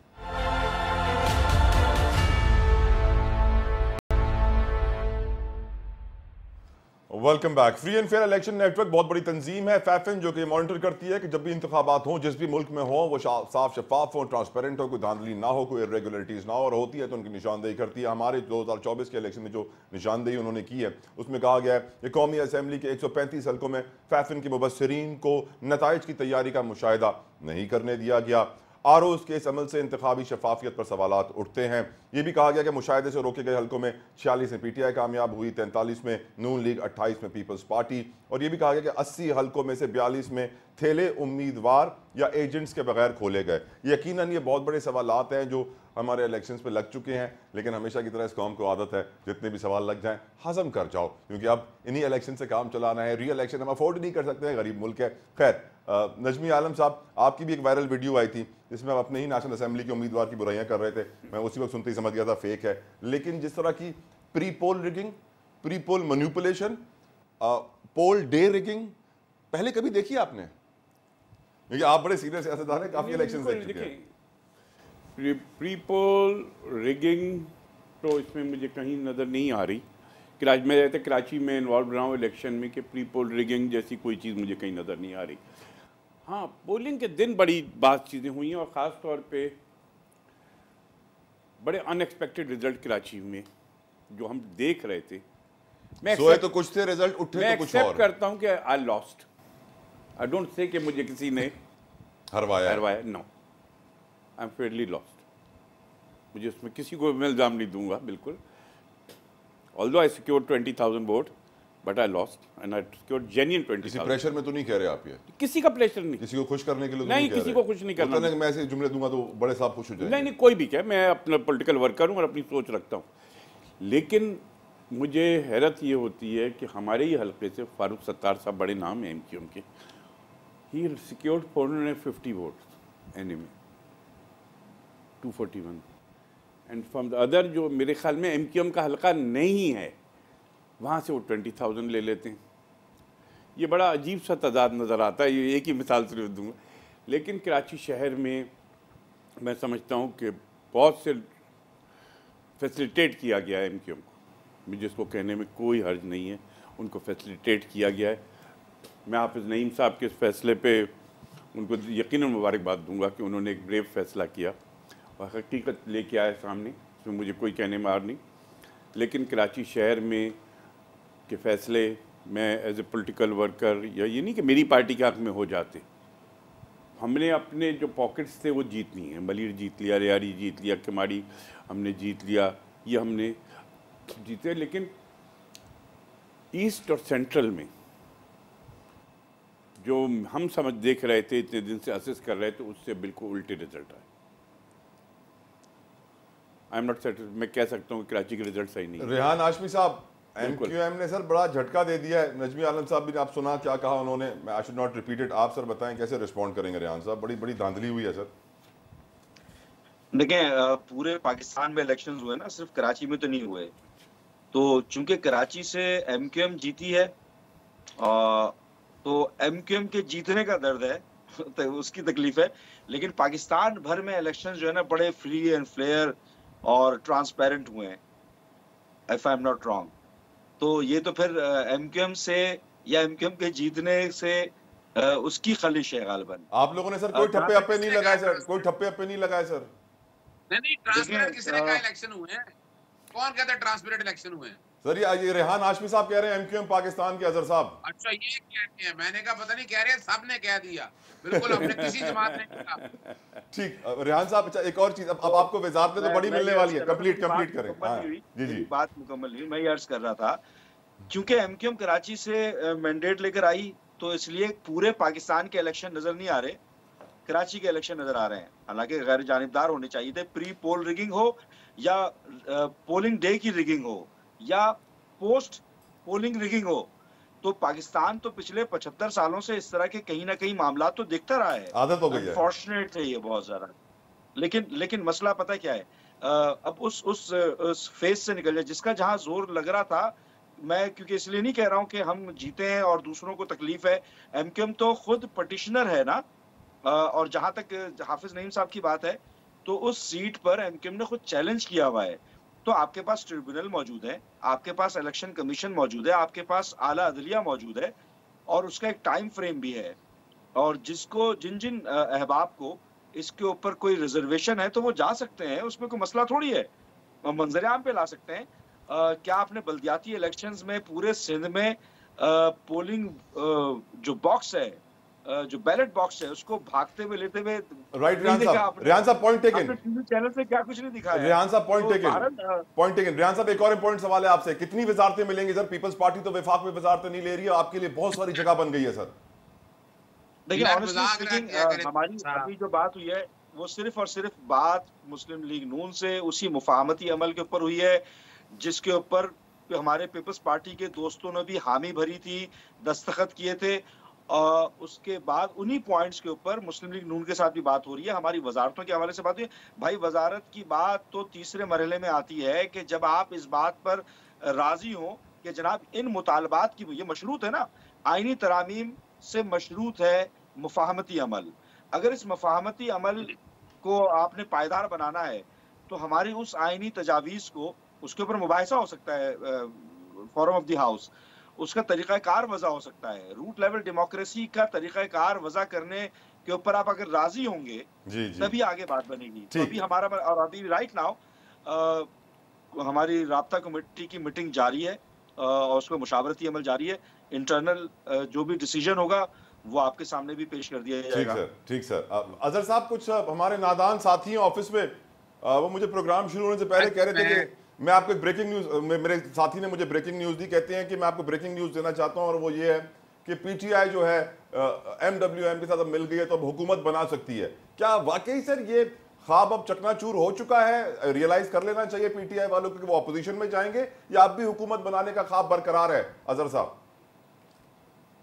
welcome back. Free and fair election network बहुत बड़ी तंजीम है, फैफन, जो कि मॉनिटर करती है कि जब भी इंतखाबात हों, जिस भी मुल्क में हो, वो साफ शफाफ हो, ट्रांसपेरेंट हो, कोई धांधली ना हो, कोई इर्रेगुलरिटीज़ ना हो, और होती है तो उनकी निशानदेही करती है। हमारे 2024 के इलेक्शन में जो निशानदेही उन्होंने की है, उसमें कहा गया है कि कौमी असम्बली के 135 हल्कों में फैफन के मुबस्सरीन को नताइज की तैयारी का मुशाहिदा नहीं करने दिया गया। आरओज के इस अमल से इंतखाबी शफाफियत पर सवालात उठते हैं। ये भी कहा गया कि मुशाहिदे से रोके गए हल्कों में 46 में पीटीआई कामयाब हुई, 43 में नून लीग, 28 में पीपल्स पार्टी, और ये भी कहा गया कि 80 हल्कों में से 42 में थेले उम्मीदवार या एजेंट्स के बगैर खोले गए। यकीनन ये बहुत बड़े सवालात हैं जो हमारे इलेक्शंस पे लग चुके हैं, लेकिन हमेशा की तरह इस कौम को आदत है जितने भी सवाल लग जाएं हजम कर जाओ, क्योंकि अब इन्हीं इलेक्शन से काम चलाना है। री इलेक्शन हम अफोर्ड नहीं कर सकते हैं, गरीब मुल्क है। खैर, नजमी आलम साहब, आपकी भी एक वायरल वीडियो आई थी जिसमें आप अपने ही नेशनल असेंबली के उम्मीदवार की बुराइयां कर रहे थे। मैं उसी वक्त सुनते ही समझ गया था फेक है, लेकिन जिस तरह की pre poll rigging, pre poll manipulation, poll day rigging पहले कभी देखी आपने? क्योंकि आप बड़े सीनियर सियासतदान हैं, काफी इलेक्शन देख चुके हैं। प्री पोल रिगिंग तो इसमें मुझे कहीं नज़र नहीं आ रही। मैं रहते कराची में इन्वॉल्व रहा हूँ इलेक्शन में, कि प्री पोल रिगिंग जैसी कोई चीज़ मुझे कहीं नज़र नहीं आ रही। हाँ, पोलिंग के दिन बड़ी बात चीज़ें हुई हैं, और ख़ास तौर पे बड़े अनएक्सपेक्टेड रिजल्ट कराची में जो हम देख रहे थे। मैं सोए तो कुछ थे, रिजल्ट उठे तो कुछ और। मैं करता हूँ कि I lost, I don't say कि मुझे किसी ने हरवाया। No, I am fairly lost. मुझे उसमें किसी को मैं इल्ज़ाम नहीं दूंगा बिल्कुल। Although I secured 20,000 vote, but I lost and I secured genuine 20,000। किसी प्रेशर में तो नहीं कह रहे आप? ये किसी का प्रेशर नहीं, किसी को खुश करने के लिए नहीं, किसी को खुश नहीं करना। मैं ऐसे जुमले दूंगा तो बड़े साहब खुश हो जाएंगे। नहीं, कोई भी क्या, मैं अपना पॉलिटिकल वर्कर हूँ और अपनी सोच रखता हूँ। लेकिन मुझे हैरत ये होती है कि हमारे ही हल्के से फारूक सत्तार साहब, बड़े नाम है MQM के, he secured 450 votes, enemy 241, and from the other जो मेरे ख्याल में MQM का हल्का नहीं है, वहाँ से वो 20,000 ले लेते हैं। ये बड़ा अजीब सा तजाद नज़र आता है। ये एक ही मिसाल सिर्फ दूँगा, लेकिन कराची शहर में मैं समझता हूँ कि बहुत से फैसिलिटेट किया गया है MQM को, मुझे इसको कहने में कोई हर्ज नहीं है, उनको फैसिलिटेट किया गया है। मैं हाफिज़ नईम साहब के इस फैसले पे उनको यकीनन मुबारकबाद दूंगा कि उन्होंने एक ब्रेव फैसला किया और हकीकत लेके आए सामने, इसमें मुझे कोई कहने में हार नहीं। लेकिन कराची शहर में के फैसले मैं एज ए पॉलिटिकल वर्कर, या ये नहीं कि मेरी पार्टी के हक़ में हो जाते, हमने अपने जो पॉकेट्स थे वो जीत लिए हैं। मलिर जीत लिया, रियारी जीत लिया, किमाड़ी हमने जीत लिया, ये हमने जीते। लेकिन ईस्ट और सेंट्रल में जो हम समझ देख रहे थे, इतने दिन से असेस कर रहे थे, उससे बिल्कुल उल्टे रिजल्ट आए। I am not satisfied. मैं कह सकता हूँ कराची के रिजल्ट सही नहीं। रेहान हाशमी साहब, MQM ने सर बड़ा झटका दे दिया है। नजमी आलम साहब भी आप सुना क्या कहा उन्होंने, मैं I should not repeat it. आप सर बताएं कैसे रिस्पॉन्ड करेंगे? रेहान साहब, बड़ी बड़ी धांधली हुई है सर। देखें, पूरे पाकिस्तान में इलेक्शन हुए ना, सिर्फ कराची में तो नहीं हुए। तो चूंकि कराची से MQM जीती है, तो MQM के जीतने का दर्द है तो उसकी तकलीफ है। लेकिन पाकिस्तान भर में इलेक्शन जो है ना, बड़े फ्री एंड फेयर और ट्रांसपेरेंट हुए हैं, if I am not wrong. तो ये तो फिर MQM से या MQM के जीतने से उसकी खलिश है गालिबन। आप लोगों ने सर कोई ठप्पे अप्पे नहीं लगाए सर? कोई ठप्पे अप्पे नहीं लगाए सर? नहीं, ट्रांसपेरेंट किसने कहा इलेक्शन हुए हैं? कौन कहता है ट्रांसपेरेंट इलेक्शन हुए हैं? सर ये रेहान हाशमी साहब कह रहे हैं MQM पाकिस्तान के। अजहर साहब, अच्छा, ये कहते हैं, मैंने कहा पता नहीं कह रहे हैं, सबने कह दिया। बिल्कुल, हमने किसी जमात ने कहा। ठीक, रेहान साहब, अच्छा एक और चीज, अब आपको वजारत तो बड़ी मिलने वाली है, कंप्लीट करें। जी, बात मुकम्मल हुई। मैं अर्ज कर रहा था, क्योंकि MQM कराची से मैंडेट लेकर आई, तो इसलिए पूरे पाकिस्तान के इलेक्शन नजर नहीं आ रहे, कराची के इलेक्शन नजर आ रहे हैं। हालांकि गैर जानिबदार होने चाहिए थे, प्री पोल रिगिंग हो या पोलिंग डे की रिगिंग हो या पोस्ट पोलिंग रिगिंग हो, तो पाकिस्तान तो पिछले 75 सालों से इस तरह के कहीं ना कहीं मामला तो दिखता रहा है। आदत हो गई है, अनफॉर्चुनेट है ये बहुत ज्यादा। लेकिन मसला पता क्या है, अब उस फेज से निकल जाए जिसका जहां जोर लग रहा था। मैं क्योंकि इसलिए नहीं कह रहा हूं कि हम जीते हैं और दूसरों को तकलीफ है। MQM तो खुद पटिशनर है ना, और जहां तक हाफिज नईम साहब की बात है, तो उस सीट पर MQM ने खुद चैलेंज किया हुआ है। तो आपके पास ट्रिब्यूनल मौजूद है, आपके पास इलेक्शन कमीशन मौजूद है, आपके पास आला अदलिया मौजूद है, और उसका एक टाइम फ्रेम भी है। और जिन अहबाब को इसके ऊपर कोई रिजर्वेशन है तो वो जा सकते हैं, उसमें कोई मसला थोड़ी है, मंजर-ए-आम पे ला सकते हैं। क्या आपने बल्दियाती इलेक्शंस में पूरे सिंध में पोलिंग जो बॉक्स है जो बैलेट बॉक्स है उसको भागते हुए लेते हुए राइट रियान साहब पॉइंट टेकन। टीवी चैनल से क्या कुछ नहीं दिखाया रियान साहब पॉइंट तो टेकन, पॉइंट टेकन। रियान साहब एक और इंपॉर्टेंट सवाल है आपसे, कितनी वजारतें मिलेंगी सर? पीपल्स पार्टी तो वफाक में वजारतें नहीं ले रही है, आपके लिए बहुत सारी जगह बन गई है सर। देखिए ऑनेस्टली स्पीकिंग हमारी अभी जो बात हुई है वो सिर्फ और सिर्फ बात मुस्लिम लीग नून से उसी मुफाहमती अमल के ऊपर हुई है जिसके ऊपर हमारे पीपल्स पार्टी के दोस्तों ने भी हामी भरी थी, दस्तखत किए थे। उसके बाद उन्हीं पॉइंट्स के ऊपर मुस्लिम लीग नून के साथ भी बात हो रही है, हमारी वजारतों के हवाले से बात हुई है। भाई वजारत की बात तो तीसरे मरहले में आती है कि जब आप इस बात पर राजी हो कि जनाब इन मुतालबात की, ये मशरूत है ना, आईनी तरामीम से मशरूत है मुफाहमती अमल। अगर इस मुफाहमती अमल को आपने पायदार बनाना है तो हमारी उस आईनी तजावीज़ को, उसके ऊपर मुबाहिसा हो सकता है फोरम ऑफ द हाउस, उसका तरीक़ाकार वज़ा हो सकता है, रूट लेवल डेमोक्रेसी का तरीक़ाकार वज़ा करने के ऊपर आप अगर राजी होंगे तभी आगे बात बनेगी। तो अभी हमारा, और अभी राइट नाउ हमारी राब्ता कमेटी की मीटिंग जारी है और उसमें मुशावरती अमल जारी है। इंटरनल जो भी डिसीजन होगा वो आपके सामने भी पेश कर दिया जाएगा। ठीक सर। अजहर साहब, कुछ हमारे नादान साथी हैं ऑफिस में, वो मुझे प्रोग्राम शुरू होने से पहले कह रहे थे कि मैं आपको ब्रेकिंग न्यूज, मेरे साथी ने मुझे ब्रेकिंग न्यूज दी, कहते हैं कि मैं आपको ब्रेकिंग न्यूज देना चाहता हूं, और वो ये है कि पीटीआई जो है MWM के साथ अब मिल गई है तो अब हुकूमत बना सकती है। क्या वाकई सर ये ख्वाब अब चकनाचूर हो चुका है? रियलाइज कर लेना चाहिए पीटीआई वालों को कि वो अपोजिशन में जाएंगे, या अब भी हुकूमत बनाने का ख्वाब बरकरार है? अजहर साहब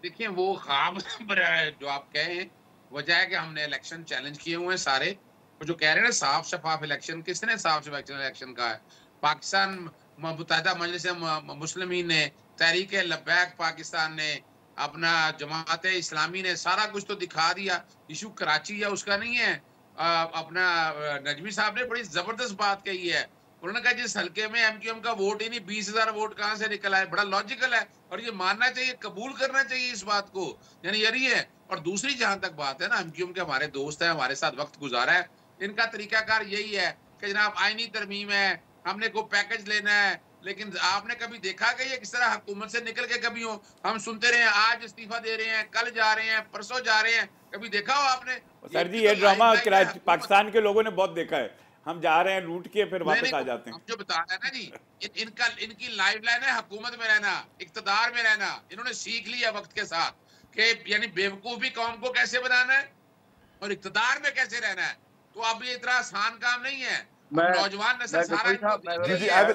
देखिए, वो ख्वाब जो आप कहे, वजह है कि हमने इलेक्शन चैलेंज किए हुए हैं सारे। वो जो कह रहे हैं ना साफ शफाफ इलेक्शन, किसने साफ शफाफ इलेक्शन कहा है? पाकिस्तान मुत्तहिदा मजलिस मुस्लिमीन ने, तहरीक लब्बैक पाकिस्तान ने, अपना जमात इस्लामी ने, सारा कुछ तो दिखा दिया। इशू कराची है उसका नहीं है। अपना नजमी साहब ने बड़ी जबरदस्त बात कही है, उन्होंने कहा जिस हल्के में MQM का वोट ही नहीं, 20,000 वोट कहां से निकला है। बड़ा लॉजिकल है और ये मानना चाहिए, कबूल करना चाहिए इस बात को, यानी यही है। और दूसरी जहां तक बात है ना, MQM के हमारे दोस्त हैं, हमारे साथ वक्त गुजारा है, इनका तरीकाकार यही है कि जनाब आईनी तरमीम है, हमने को पैकेज लेना है। लेकिन आपने कभी देखा कि ये किस तरह हुकूमत से निकल के कभी हो? हम सुनते रहे, आज इस्तीफा दे रहे हैं, कल जा रहे हैं, परसों जा रहे हैं, कभी देखा हो आपने? सर जी ये ड्रामा पाकिस्तान के लोगों ने बहुत देखा है, हम जा रहे हैं लूट के फिर वापस आ जाते हैं। जो बता रहे हैं ना जी, इनकी लाइफ लाइन है हुकूमत में रहना, इक्तदार में रहना। इन्होंने सीख लिया वक्त के साथ कि यानी बेवकूफ भी कौम को कैसे बनाना है और इक्तदार में कैसे रहना है। तो अब ये इतना आसान काम नहीं है। नौजवान नस्ल सारा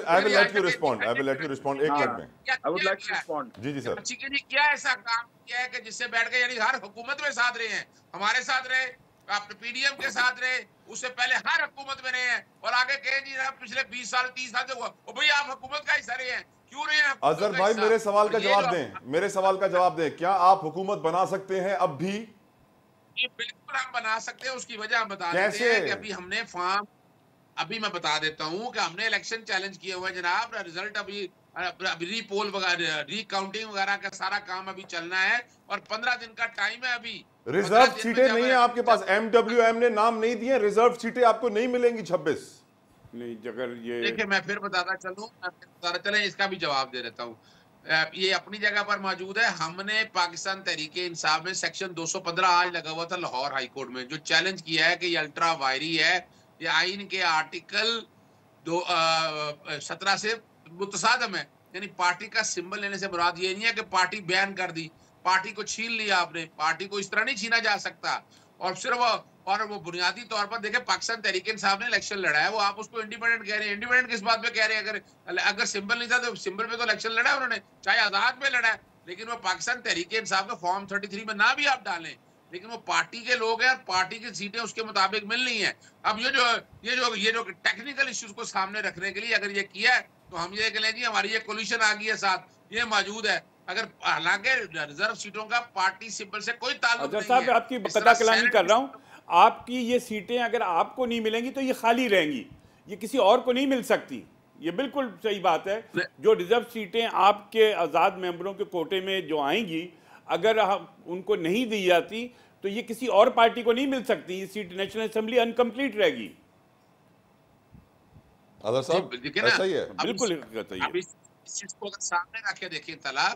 I will let you respond. I will let you respond एक मिनट में। I would like to respond. जी सर। क्या ऐसा काम किया है कि जिससे बैठ के, यानी हर हुकूमत में साथ रहे हैं, हमारे साथ रहे, अपने PDM के साथ रहे, उससे पहले हर हुकूमत में रहे हैं, और आगे कहे जी ना पिछले 20 साल 30 साल से हुआ, ओ भाई आप हुकूमत का हिस्सा रहे हैं, क्यों रहे हैं? अजहर भाई मेरे सवाल का जवाब दें, मेरे सवाल का जवाब दें। क्या आप हुकूमत बना सकते हैं अब भी? ये बिल्कुल हम बना सकते हैं। उसकी वजह हम बता देते हैं कि अभी हमने फॉर्म, अभी मैं बता देता हूँ कि हमने इलेक्शन चैलेंज किए हुए हैं जनाब। रिजल्ट अभी रीपोल वगैरह, रीकाउंटिंग वगैरह का सारा काम अभी चलना है और 15 दिन का टाइम है। अभी रिजर्व सीटें नहीं है आपके पास, MWM ने नाम नहीं दिए, रिजर्व सीटें आपको नहीं मिलेंगी 26 नहीं। अगर ये देखिए, मैं फिर बताता चलूं, चलें इसका भी जवाब दे देता हूँ। ये अपनी जगह पर मौजूद है। हमने पाकिस्तान तहरीक इंसाफ में सेक्शन 215 आज लगा हुआ था लाहौर हाई कोर्ट में, जो चैलेंज किया है कि ये अल्ट्रा वायरी है, ये आइन के आर्टिकल 17 से मुतसादम है। यानी पार्टी का सिंबल लेने से मुराद ये नहीं है कि पार्टी बैन कर दी, पार्टी को छीन लिया आपने, पार्टी को इस तरह नहीं छीना जा सकता। और सिर्फ और वो बुनियादी तौर पर देखे, पाकिस्तान तहरीक इंसाफ ने इलेक्शन लड़ा है, वो आप उसको इंडिपेंडेंट कह रहे हैं। इंडिपेंडेंट किस बात पे कह रहे हैं? अगर सिंबल नहीं था तो सिंबल पे तो इलेक्शन लड़ा है उन्होंने, चाहे आजाद में लड़ा है, लेकिन वो पाकिस्तान तहरीक इंसाफ का फॉर्म 33 में ना भी आप डालें, लेकिन वो पार्टी के लोग हैं, पार्टी की सीटें उसके मुताबिक मिलनी है। अब ये जो टेक्निकल इश्यूज को सामने रखने के लिए अगर ये किया है तो हम ये कह लें जी हमारी ये कोलिशन आ गई है साथ, ये मौजूद है। अगर हालांकि रिजर्व सीटों का पार्टी सिंबल से कोई ताल्लुक नहीं है। साहब आपकी कदा कलामी कर रहा हूँ, आपकी ये सीटें अगर आपको नहीं मिलेंगी तो ये खाली रहेंगी, ये किसी और को नहीं मिल सकती। ये बिल्कुल सही बात है। जो रिजर्व सीटें आपके आज़ाद मेंबरों के कोटे में जो आएंगी, अगर उनको नहीं दी जाती तो ये किसी और पार्टी को नहीं मिल सकती। ये सीट नेशनल असेंबली अनकम्प्लीट रहेगी। अदर साहब ऐसा ही है, बिल्कुल। अब इस चीज को अगर सामने रखे देखिए तला,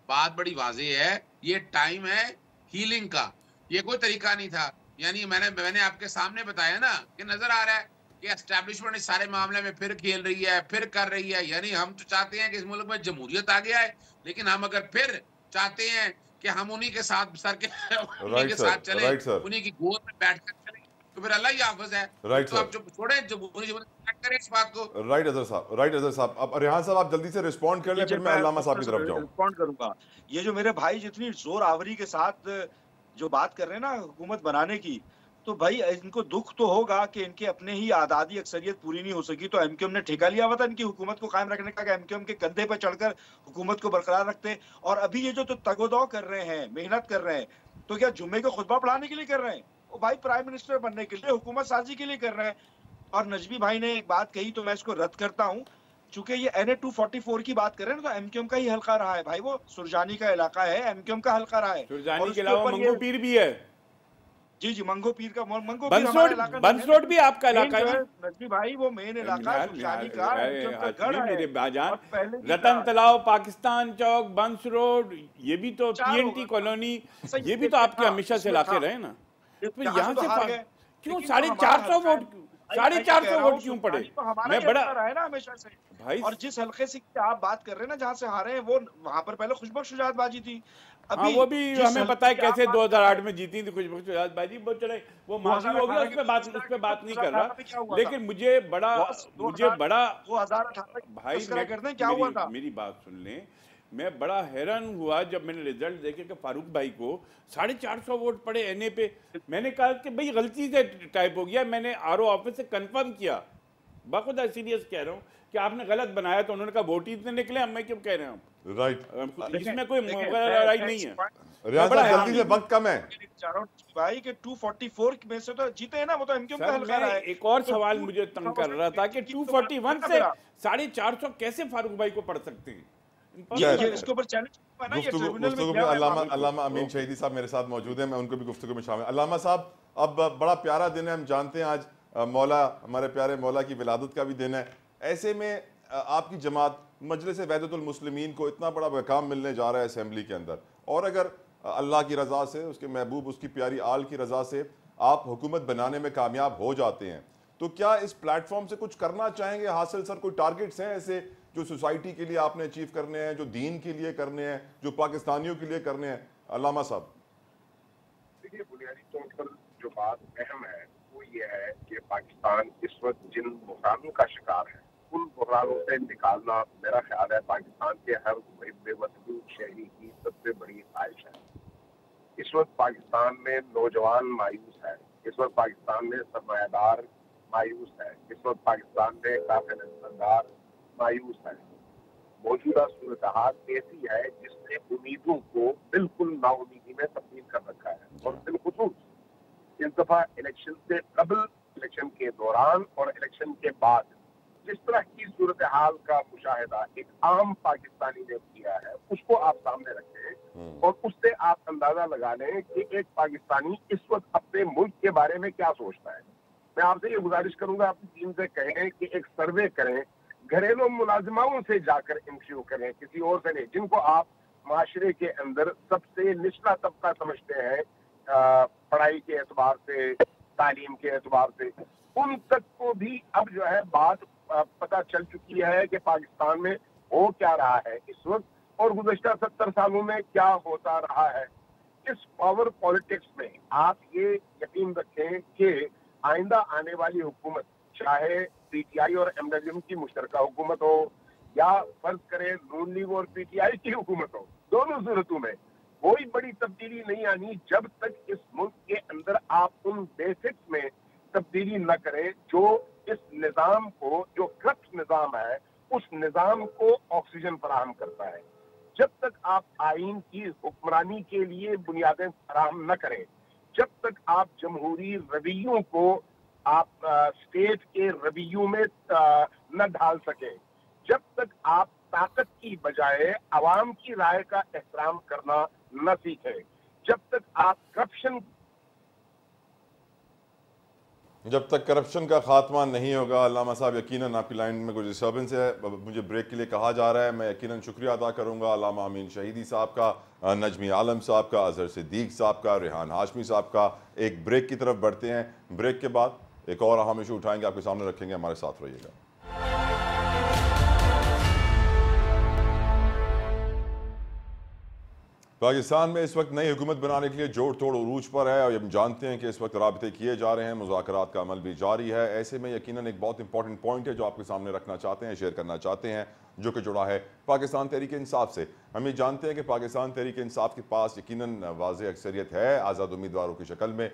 बात बड़ी वाज़ेह है। ये टाइम है हीलिंग का। ये कोई तरीका नहीं था। यानी मैंने आपके सामने बताया ना कि नजर आ रहा है कि एस्टैब्लिशमेंट इस सारे मामले में फिर खेल रही है, फिर कर रही है। यानी हम तो चाहते हैं कि इस मुल्क में जमहूरियत आ गया है, लेकिन हम अगर फिर चाहते हैं कि हम उन्हीं के साथ सर के उन्हीं के साथ चले, उन्हीं की गोद में बैठकर चले, तो फिर अल्लाह ही हाफिज है। तो आप जो छोड़े करें इस बात को। राइट अजहर साहब। अब रेहान साहब आप जल्दी से रिस्पॉन्ड कर लें, फिर मैं अल्लामा साहब की तरफ जाऊं। रिस्पॉन्ड करूंगा। ये जो मेरे भाई जितनी जोर आवरी के साथ जो बात कर रहे हैं ना हुकूमत बनाने की, तो भाई इनको दुख तो होगा कि इनके अपने ही आजादी अक्सरियत पूरी नहीं हो सकी, तो एमक्यूएम ने ठेका लिया हुआ था इनकी हुकूमत को कायम रखने का कि एमक्यूएम के कंधे पर चढ़कर हुकूमत को बरकरार रखते। और अभी ये जो तो तगोदौ कर रहे हैं, मेहनत कर रहे हैं, तो क्या जुम्मे को खुतबा पढ़ाने के लिए कर रहे हैं? वो भाई प्राइम मिनिस्टर बनने के लिए, हुकूमत साजी के लिए कर रहे हैं। और नजमी भाई ने एक बात कही तो मैं इसको रद्द करता हूँ, चूंकि ये NA 244 की बात कर रहे हैं तो एमक्यूएम का ही हल्का रहा है भाई, वो सुरजानी का इलाका है, एमक्यूएम का हल्का रहा है। सुरजानी के अलावा मंगो पीर भी है। जी मंगो पीर का, मंगो बंसरोड भी आपका इलाका है नजमी भाई, वो मेन इलाका है सुरजानी का, गढ़ है मेरे बाजान। रतन तालाब, पाकिस्तान चौक, बंस रोड, ये भी तो PNT कॉलोनी, ये भी तो आपके हमेशा से इलाके रहे ना। तो यहाँ से क्यों 450 वोट, 450 वोट क्यों पड़े? मैं बड़ा रहा है ना हमेशा से भाई। और जिस हल्के से आप बात कर रहे हैं ना, जहाँ से हारे हैं, वो वहां पर पहले खुशबख्श शुजात बाजी थी। हाँ, वो भी हमें पता है कैसे 2008 में जीती थी खुशबख्श शुजात बाजी। वो चले, वो माफी हो गया, उस पे बात नहीं कर रहा। लेकिन मुझे बड़ा 2018 भाई मेरी बात सुन लें, मैं बड़ा हैरान हुआ जब मैंने रिजल्ट देखे कि फारूक भाई को 450 वोट पड़े NA पे। मैंने कहा कि भाई गलती से टाइप हो गया। मैंने RO ऑफिस से कंफर्म किया, बाखुदा सीरियस कह रहा हूँ कि आपने गलत बनाया। तो उन्होंने कहा वोट ही इतने निकले, अब मैं क्यों कह रहे हैं राइट। इसमें कोई राइट नहीं है। जल्दी से, वक्त कम है भाई के 244 में से तो जीते हैं ना, वो तो एमक्यूएम का हल्का रहा है। एक और सवाल मुझे तंग कर रहा था कि 241 से 450 कैसे फारूक भाई को पढ़ सकते हैं? ये इसके ऊपर चैलेंज हुआ ना, ये ट्रिब्यूनल में गया है। अल्लामा अमीन शहीदी साहब मेरे साथ मौजूद हैं, मैं उनको भी गुफ्तगू में शामिल। अल्लामा साहब, अब बड़ा प्यारा दिन है, हम जानते हैं आज मौला, हमारे प्यारे मौला की विलादत का भी दिन है। ऐसे में आपकी जमात मजलिस वहदतुल मुस्लिमीन को इतना बड़ा मकाम मिलने जा रहा है असेंबली के अंदर, और अगर अल्लाह की रज़ा से, उसके महबूब, उसकी प्यारी आल की रज़ा से आप हुकूमत बनाने में कामयाब हो जाते हैं, तो क्या इस प्लेटफॉर्म से कुछ करना चाहेंगे हासिल? सर, कोई टारगेट्स हैं ऐसे जो सोसाइटी के लिए आपने अचीव करने हैं, जो दीन के लिए करने हैं, जो पाकिस्तानियों के लिए करने हैं? अल्लामा साहब। देखिए, बुनियादी तौर पर जो बात अहम है वो ये है कि पाकिस्तान इस वक्त जिन बुहरानों का शिकार है, उन बुहरानों से निकालना मेरा ख्याल है पाकिस्तान के हर बेवतन शहरी की सबसे बड़ी ख्वाहिश है। इस वक्त पाकिस्तान में नौजवान मायूस है, इस वक्त पाकिस्तान में सरमायादार मायूस है, इस वक्त पाकिस्तान में काफिलदार मायूस है। मौजूदा सूरत हाल ऐसी है जिसने उम्मीदों को बिल्कुल नाउमीदी में तब्दील कर रखा है। और बिलखुसूस इस दफा इलेक्शन से कबल, इलेक्शन के दौरान और इलेक्शन के बाद जिस तरह की सूरत हाल का मुशाहिदा एक आम पाकिस्तानी ने किया है, उसको आप सामने रखें और उससे आप अंदाजा लगा लें कि एक पाकिस्तानी इस वक्त अपने मुल्क के बारे में क्या सोचता है। मैं आपसे ये गुजारिश करूंगा, अपनी टीम से कहें कि एक सर्वे करें, घरेलू मुलाजिमाओं से जाकर इंटरव्यू करें, किसी और से नहीं, जिनको आप माशरे के अंदर सबसे निचला तबका समझते हैं पढ़ाई के एतबार से, तालीम के एतबार से, उन तक को भी अब जो है बात पता चल चुकी है कि पाकिस्तान में हो क्या रहा है इस वक्त और गुज़श्ता 70 सालों में क्या होता रहा है। इस पावर पॉलिटिक्स में आप ये यकीन रखें कि आइंदा आने वाली हुकूमत, चाहे PTI और MWM की मुश्तरका हुकूमत हो या फर्ज करें नून लीग और PTI की हुकूमत हो, दोनों सूरतों में कोई बड़ी तब्दीली नहीं आनी जब तक इस मुल्क के अंदर आप उन बेसिक्स में तब्दीली न करें जो इस निजाम को, जो करप्ट निजाम है, उस निजाम को ऑक्सीजन फराहम करता है। जब तक आप आइन की हुक्मरानी के लिए बुनियादें फराहम न करें, जब तक आप जमहूरी रवैयों को आप स्टेट के रवैयों में न ढाल सकें, जब तक आप ताकत की बजाय अवाम की राय का एहतराम करना न सीखें, जब तक आप करप्शन जब तक करप्शन का खात्मा नहीं होगा, अल्लामा साहब यकीनन आपकी लाइन में कुछ डिस्टर्बेंस है, मुझे ब्रेक के लिए कहा जा रहा है, मैं यकीनन शुक्रिया अदा करूंगा अल्लामा अमीन शहीदी साहब का, नजमी आलम साहब का, अजहर सिद्दीक साहब का, रेहान हाशमी साहब का। एक ब्रेक की तरफ बढ़ते हैं, ब्रेक के बाद एक और अहम इशू उठाएंगे, आपके सामने रखेंगे, हमारे साथ रहिएगा। पाकिस्तान में इस वक्त नई हुकूमत बनाने के लिए जोड़ तोड़ उरूज पर है और हम जानते हैं कि इस वक्त राबते किए जा रहे हैं, मुज़ाकरात का अमल भी जारी है। ऐसे में यकीनन एक बहुत इंपॉर्टेंट पॉइंट है जो आपके सामने रखना चाहते हैं, शेयर करना चाहते हैं, जो कि जुड़ा है पाकिस्तान तहरीक इंसाफ से। हम ये जानते हैं कि पाकिस्तान तहरीक इंसाफ के पास यकीनन वाज़ेह अक्सरियत है आज़ाद उम्मीदवारों की शक्ल में,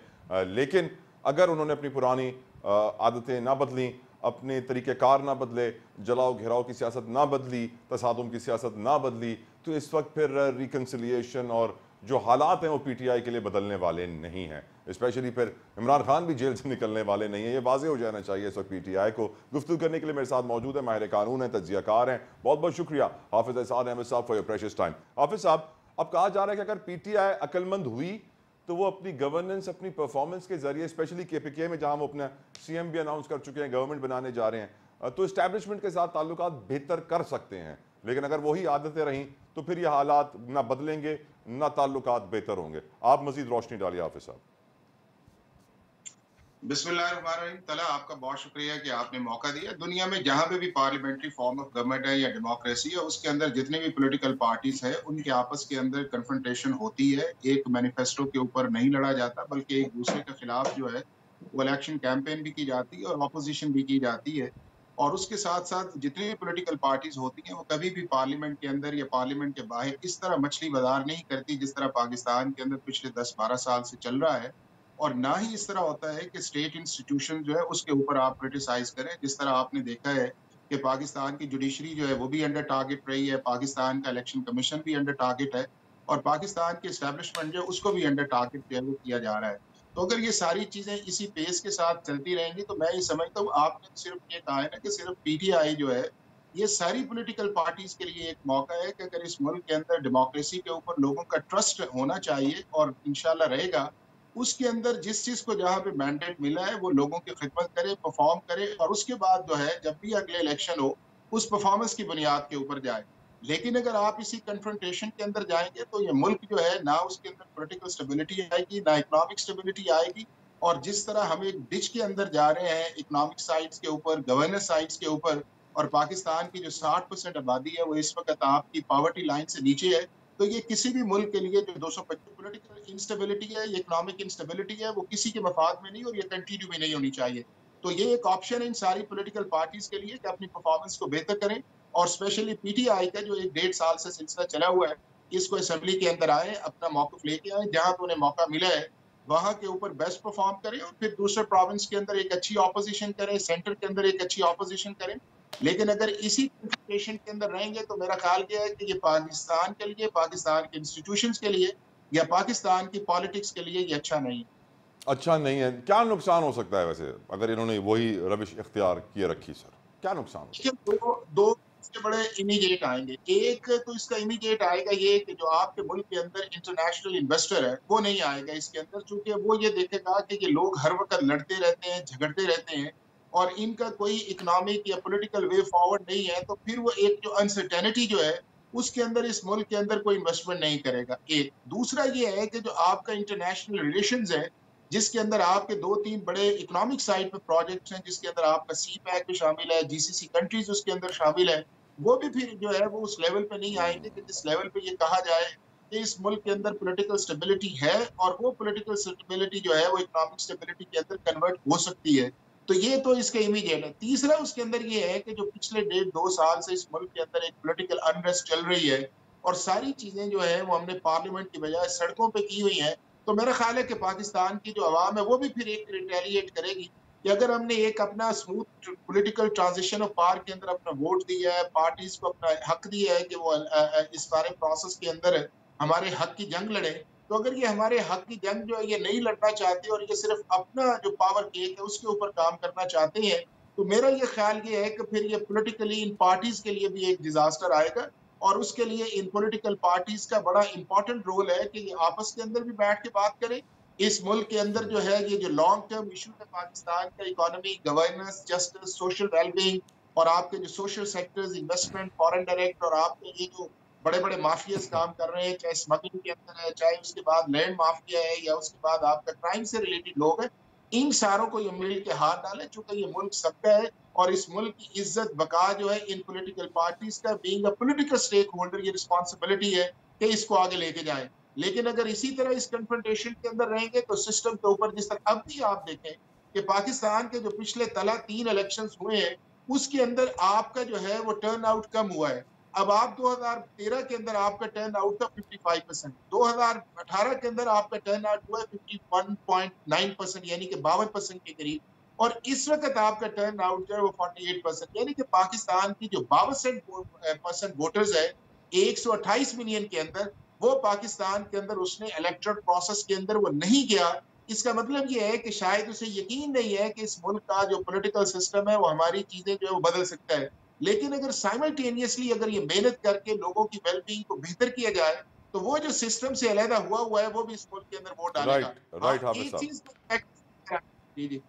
लेकिन अगर उन्होंने अपनी पुरानी आदतें ना बदली, अपने तरीक़ेकार ना बदले, जलाओ घेराव की सियासत ना बदली, तसादुम की सियासत ना बदली, तो इस वक्त फिर रिकन्सिलिएशन और जो हालात हैं वो पीटीआई के लिए बदलने वाले नहीं हैं। स्पेशली फिर इमरान खान भी जेल से निकलने वाले नहीं है, ये वाज़ेह हो जाना चाहिए इस वक्त पीटीआई को। गुफ्तगू करने के लिए मेरे साथ मौजूद है माहिर कानून है, तज्ज़ियाकार हैं, बहुत बहुत शुक्रिया हाफिज़ एहसान अहमद साहब फॉर योर प्रेशियस टाइम। हाफिज़ साहब, अब कहा जा रहा है कि अगर पीटीआई अक्लमंद हुई तो वो अपनी गवर्नेंस, अपनी परफॉर्मेंस के जरिए, स्पेशली केपीके में जहां वो अपना सीएम भी अनाउंस कर चुके हैं, गवर्नमेंट बनाने जा रहे हैं, तो इस्टेब्लिशमेंट के साथ ताल्लुकात बेहतर कर सकते हैं। लेकिन अगर वही आदतें रहीं तो फिर ये हालात ना बदलेंगे, ना ताल्लुकात बेहतर होंगे। आप मजीद रोशनी डालिए हाफिज़ साहब। बिस्मिल्लाहिर्रहमानिर्रहीम। तला, आपका बहुत शुक्रिया कि आपने मौका दिया। दुनिया में जहाँ पे भी पार्लियामेंट्री फॉर्म ऑफ गवर्नमेंट है या डेमोक्रेसी है, उसके अंदर जितने भी पॉलिटिकल पार्टीज है उनके आपस के अंदर कन्फ्रंटेशन होती है। एक मैनिफेस्टो के ऊपर नहीं लड़ा जाता, बल्कि एक दूसरे के खिलाफ जो है वो इलेक्शन कैंपेन भी की जाती है और ऑपोजिशन भी की जाती है। और उसके साथ साथ जितनी भी पॉलिटिकल पार्टीज होती हैं वो कभी भी पार्लियामेंट के अंदर या पार्लियामेंट के बाहर इस तरह मछली बाजार नहीं करती जिस तरह पाकिस्तान के अंदर पिछले 10-12 साल से चल रहा है। और ना ही इस तरह होता है कि स्टेट इंस्टीट्यूशन जो है उसके ऊपर आप क्रिटिसाइज करें। जिस तरह आपने देखा है कि पाकिस्तान की जुडिशरी जो है वो भी अंडर टारगेट रही है, पाकिस्तान का इलेक्शन कमीशन भी अंडर टारगेट है और पाकिस्तान के एस्टेब्लिशमेंट जो है उसको भी अंडर टारगेट जो है वो किया जा रहा है। तो अगर ये सारी चीजें इसी पेस के साथ चलती रहेंगी तो मैं ये समझता हूँ, आपने सिर्फ ये कहा है ना कि सिर्फ पीटीआई जो है, ये सारी पॉलिटिकल पार्टीज के लिए एक मौका है कि अगर इस मुल्क के अंदर डेमोक्रेसी के ऊपर लोगों का ट्रस्ट होना चाहिए और इंशाल्लाह रहेगा, उसके अंदर जिस चीज को जहाँ पे मैंडेट मिला है वो लोगों की खिदमत करे, परफॉर्म करे और उसके बाद जो है जब भी अगले इलेक्शन हो उस परफॉर्मेंस की बुनियाद के ऊपर जाए। लेकिन अगर आप इसी कन्फ्रंटेशन के अंदर जाएंगे तो ये मुल्क जो है ना उसके अंदर पॉलिटिकल स्टेबिलिटी आएगी, ना इकोनॉमिक स्टेबिलिटी आएगी। और जिस तरह हम एक डिच के अंदर जा रहे हैं इकोनॉमिक साइड्स के ऊपर, गवर्नेंस साइड्स के ऊपर, और पाकिस्तान की जो 60% आबादी है वो इस वक्त आपकी पॉवर्टी लाइन से नीचे है, तो ये किसी भी मुल्क के लिए जो 225 पॉलिटिकल इंस्टेबिलिटी है, ये इकोनॉमिक इंस्टेबिलिटी है, वो किसी के मफाद में नहीं और ये कंटिन्यू भी नहीं होनी चाहिए। तो ये एक ऑप्शन है इन सारी पॉलिटिकल पार्टीज के लिए कि अपनी परफॉर्मेंस को बेहतर करें और स्पेशली पीटीआई का जो 1-1.5 साल से सिलसिला चला हुआ है, इसको असेंबली के अंदर आए, अपना मौक़िफ़ लेके आए, जहां पे उन्हें मौका मिला है वहां के ऊपर बेस्ट परफॉर्म करें और फिर दूसरे प्रोविंस के अंदर एक अच्छी ऑपोजिशन करें, सेंटर के अंदर एक अच्छी ऑपोजिशन करें। लेकिन अगर इसी कन्फ्रंटेशन के अंदर रहेंगे तो मेरा ख्याल क्या है कि ये पाकिस्तान के लिए, पाकिस्तान के इंस्टीट्यूशंस के लिए या पाकिस्तान की पॉलिटिक्स के लिए ये अच्छा नहीं है। अच्छा नहीं है, क्या नुकसान हो सकता है वैसे अगर इन्होंने वही रविश इख्तियार किए रखी? सर क्या नुकसान हो? दो इसके बड़े इमीडिएट आएंगे। एक तो इसका इमीडिएट आएगा ये कि जो आपके मुल्क के अंदर इंटरनेशनल इन्वेस्टर है वो नहीं आएगा इसके अंदर, चूंकि वो ये देखेगा कि ये लोग हर वक्त लड़ते रहते हैं, झगड़ते रहते हैं और इनका कोई इकोनॉमिक या पॉलिटिकल वे फॉरवर्ड नहीं है, तो फिर वो एक जो अनसर्टेनिटी जो है उसके अंदर इस मुल्क के अंदर कोई इन्वेस्टमेंट नहीं करेगा। एक दूसरा ये है कि जो आपका इंटरनेशनल रिलेशंस है जिसके अंदर आपके 2-3 बड़े इकोनॉमिक साइड पे प्रोजेक्ट्स हैं, जिसके अंदर आपका सी पैक भी शामिल है, जीसीसी कंट्रीज उसके अंदर शामिल है, वो भी फिर जो है वो उस लेवल पे नहीं आएंगे कि जिस लेवल पे ये कहा जाए कि इस मुल्क के अंदर पॉलिटिकल स्टेबिलिटी है और वो पॉलिटिकल स्टेबिलिटी जो है वो इकोनॉमिक स्टेबिलिटी के अंदर कन्वर्ट हो सकती है। तो ये तो इसका इमीडिएट है। तीसरा उसके अंदर ये है कि जो पिछले 1.5-2 साल से इस मुल्क के अंदर एक पॉलिटिकल अनरेस्ट चल रही है और सारी चीजें जो है वो हमने पार्लियामेंट की बजाय सड़कों पे की हुई हैं, तो मेरा ख्याल है कि पाकिस्तान की जो आवाम है वो भी फिर एक रिटेलिएट करेगी कि अगर हमने एक अपना smooth political transition of power के अंदर अपना वोट दिया है, पार्टीज को अपना हक दिया है कि वो इस सारे प्रोसेस के अंदर हमारे हक की जंग लड़े, तो अगर ये हमारे हक की जंग जो है ये नहीं लड़ना चाहते और ये सिर्फ अपना जो पावर केक है उसके ऊपर काम करना चाहते हैं, तो मेरा ये ख्याल ये है कि फिर ये पॉलिटिकली इन पार्टीज के लिए भी एक डिजास्टर आएगा और उसके लिए इन पॉलिटिकल पार्टीज का बड़ा इंपॉर्टेंट रोल है कि ये आपस के अंदर भी बैठ के बात करें इस मुल्क के अंदर जो है ये जो लॉन्ग टर्म इशू है पाकिस्तान का, economy, governance, justice, social wellbeing और आपके जो social sectors, investment, foreign direct और आपके ये जो बड़े बड़े माफियाज काम कर रहे हैं, चाहे स्मगलिंग के अंदर है, चाहे उसके बाद लैंड माफिया है, या उसके बाद आपका क्राइम से रिलेटेड लोग हैं, इन सारों को ये मिल के हाथ डाले, चूंकि ये मुल्क सबका है और इस मुल्क की इज्जत बका जो है इन पॉलिटिकल पार्टीज का, being a political stakeholder, ये रिस्पॉन्सिबिलिटी है कि इसको आगे लेके जाएं। लेकिन अगर इसी तरह इस कन्फ्रंटेशन के अंदर रहेंगे तो सिस्टम के ऊपर, जिस तरह अब भी आप देखें कि पाकिस्तान के जो पिछले तला 3 इलेक्शंस हुए हैं उसके अंदर आपका जो है वो टर्न आउट कम हुआ है। अब आप 2013 के अंदर आपका टर्न आउट था 55%, 2018 के अंदर आपका टर्न आउट हुआ है 51.9%, यानी कि 52% के करीब, और इस वक्त आपका टर्न आउट जो है वो 48%, यानी कि पाकिस्तान की जो 52% वोटर्स है 128 मिलियन के अंदर, वो पाकिस्तान के अंदर उसने इलेक्टोरल प्रोसेस के अंदर वो नहीं गया। इसका मतलब ये है कि शायद उसे यकीन नहीं है कि इस मुल्क का जो पॉलिटिकल सिस्टम है वो हमारी चीजें जो है वो बदल सकता है। लेकिन अगर साइमल्टेनियसली अगर ये मेहनत करके लोगों की वेलबींग को बेहतर किया जाए तो वो जो सिस्टम से अलहदा हुआ है वो भी इस मुल्क के अंदर वोट डालेगा। राइट हाफिज एक चीज साहब, जी जी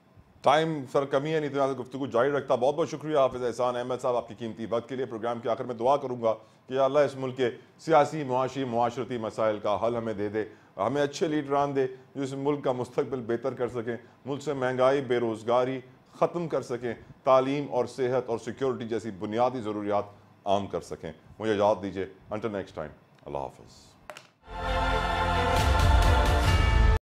टाइम सर कमी है, नहीं तो गुफ्तगू जारी रखता। बहुत बहुत शुक्रिया हाफिज एहसान अहमद साहब आपकी कीमती वक्त के लिए। प्रोग्राम के आखिर में दुआ करूँगा कि अल्लाह इस मुल्क के सियासी, मुआशी, मुआशरती मसाइल का हल हमें दे दे, हमें अच्छे लीडरान दे जो इस मुल्क का मुस्तकबिल बेहतर कर सकें, मुल्क से महंगाई, बेरोज़गारी ख़त्म कर सकें, तालीम और सेहत और सिक्योरिटी जैसी बुनियादी ज़रूरियात आम कर सकें। मुझे इजाज़त दीजिए, अंटिल नेक्स्ट टाइम, अल्लाह हाफ़िज़।